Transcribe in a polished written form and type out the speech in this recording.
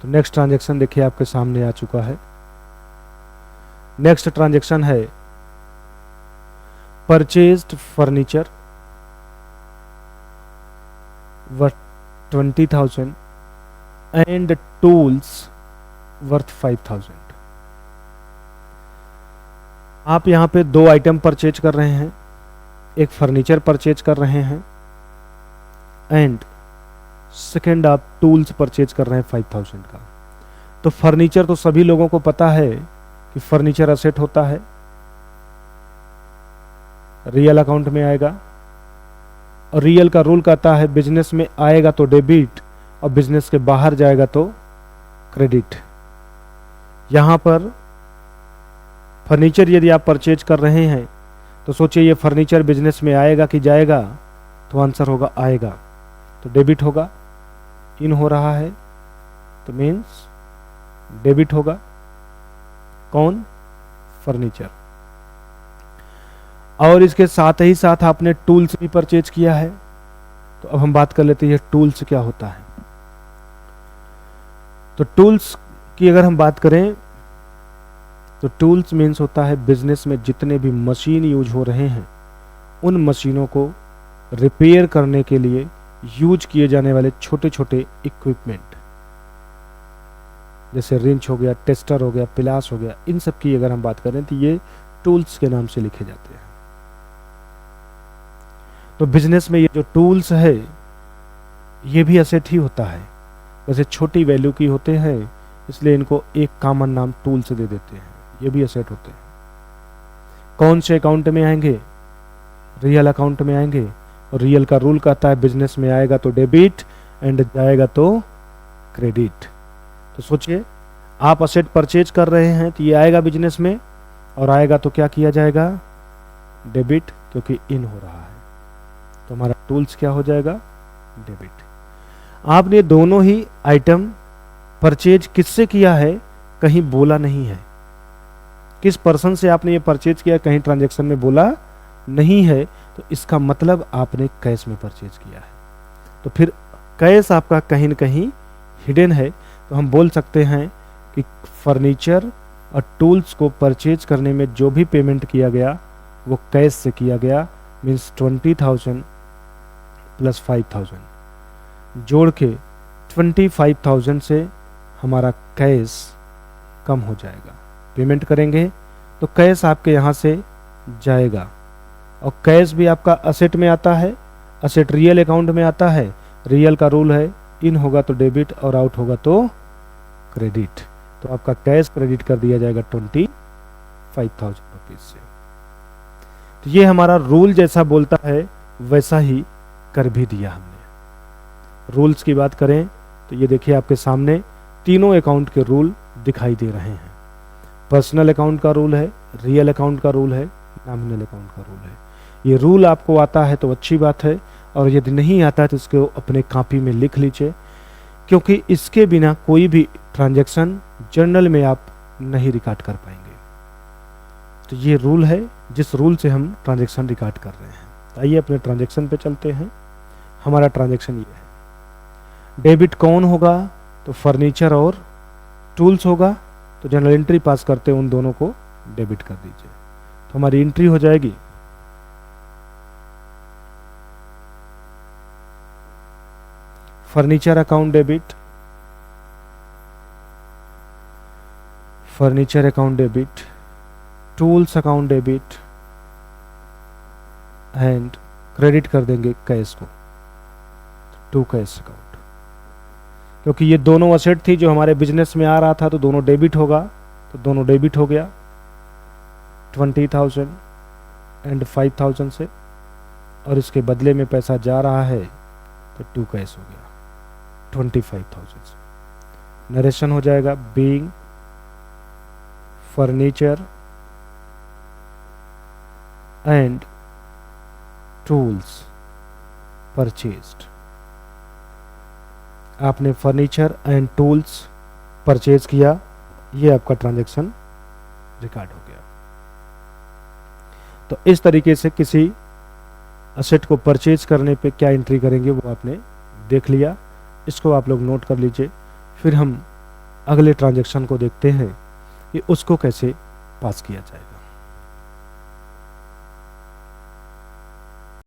तो next transaction देखिए आपके सामने आ चुका है। नेक्स्ट ट्रांजैक्शन है purchased furniture worth 20,000 and tools worth 5,000। आप यहाँ पे दो आइटम परचेज कर रहे हैं, एक फर्नीचर परचेज कर रहे हैं एंड सेकेंड आप टूल्स परचेज कर रहे हैं 5,000 का। तो फर्नीचर तो सभी लोगों को पता है कि फर्नीचर असेट होता है, रियल अकाउंट में आएगा, और रियल का रूल कहता है बिजनेस में आएगा तो डेबिट और बिजनेस के बाहर जाएगा तो क्रेडिट। यहां पर फर्नीचर यदि आप परचेज कर रहे हैं तो सोचिए ये फर्नीचर बिजनेस में आएगा कि जाएगा, तो आंसर होगा आएगा, तो डेबिट होगा। इन हो रहा है तो मीन्स डेबिट होगा। कौन? फर्नीचर। और इसके साथ ही साथ आपने टूल्स भी परचेज किया है। तो अब हम बात कर लेते हैं टूल्स क्या होता है। तो टूल्स की अगर हम बात करें तो टूल्स मीन्स होता है बिजनेस में जितने भी मशीन यूज हो रहे हैं उन मशीनों को रिपेयर करने के लिए यूज किए जाने वाले छोटे छोटे इक्विपमेंट, जैसे रिंच हो गया, टेस्टर हो गया, पिलास हो गया, इन सब की अगर हम बात करें तो ये टूल्स के नाम से लिखे जाते हैं। तो बिजनेस में ये जो टूल्स है ये भी असेट ही होता है, वैसे छोटी वैल्यू की होते हैं इसलिए इनको एक कॉमन नाम टूल्स दे देते हैं, ये भी असेट होते हैं। कौन से अकाउंट में आएंगे? रियल अकाउंट में आएंगे, और रियल का रूल कहता है बिजनेस में आएगा तो डेबिट एंड जाएगा तो क्रेडिट। तो सोचिए आप असेट परचेज कर रहे हैं तो ये आएगा बिजनेस में, और आएगा तो क्या किया जाएगा? डेबिट, क्योंकि इन हो रहा है। तो हमारा टूल्स क्या हो जाएगा? डेबिट। आपने दोनों ही आइटम परचेज किससे किया है कहीं बोला नहीं है, किस पर्सन से आपने ये परचेज किया कहीं ट्रांजैक्शन में बोला नहीं है, तो इसका मतलब आपने कैश में परचेज किया है। तो फिर कैश आपका कहीं न कहीं हिडन है। तो हम बोल सकते हैं कि फर्नीचर और टूल्स को परचेज करने में जो भी पेमेंट किया गया वो कैश से किया गया, मीन्स 20,000 प्लस 5,000 जोड़ के 25,000 से हमारा कैश कम हो जाएगा। पेमेंट करेंगे तो कैश आपके यहाँ से जाएगा, और कैश भी आपका असेट में आता है, असेट रियल अकाउंट में आता है। रियल का रूल है इन होगा तो डेबिट और आउट होगा तो क्रेडिट। तो आपका कैश क्रेडिट कर दिया जाएगा 25,000 रुपीज से। तो ये हमारा रूल जैसा बोलता है वैसा ही कर भी दिया हमने। रूल्स की बात करें तो ये देखिए आपके सामने तीनों अकाउंट के रूल दिखाई दे रहे हैं। पर्सनल अकाउंट का रूल है, रियल अकाउंट का रूल है, नॉमिनल अकाउंट का रूल है। ये रूल आपको आता है तो अच्छी बात है, और यदि नहीं आता है तो इसको अपने कॉपी में लिख लीजिए, क्योंकि इसके बिना कोई भी ट्रांजैक्शन जर्नल में आप नहीं रिकॉर्ड कर पाएंगे। तो ये रूल है जिस रूल से हम ट्रांजैक्शन रिकॉर्ड कर रहे हैं। आइए अपने ट्रांजैक्शन पे चलते हैं। हमारा ट्रांजैक्शन ये है। डेबिट कौन होगा? तो फर्नीचर और टूल्स होगा। तो जनरल एंट्री पास करते उन दोनों को डेबिट कर दीजिए। तो हमारी एंट्री हो जाएगी furniture account debit, furniture account debit, tools account debit and credit कर देंगे कैश को, टू कैश अकाउंट। क्योंकि ये दोनों असेट थी जो हमारे बिजनेस में आ रहा था तो दोनों डेबिट होगा, तो दोनों डेबिट हो गया 20,000 एंड 5,000 से, और इसके बदले में पैसा जा रहा है तो टू कैश हो गया 25,000 से। नरेशन हो जाएगा being furniture and tools purchased. आपने फर्नीचर एंड टूल्स परचेज किया, ये आपका ट्रांजैक्शन रिकॉर्ड हो गया। तो इस तरीके से किसी असेट को परचेज करने पे क्या एंट्री करेंगे वो आपने देख लिया। इसको आप लोग नोट कर लीजिए। फिर हम अगले ट्रांजैक्शन को देखते हैं कि उसको कैसे पास किया जाए।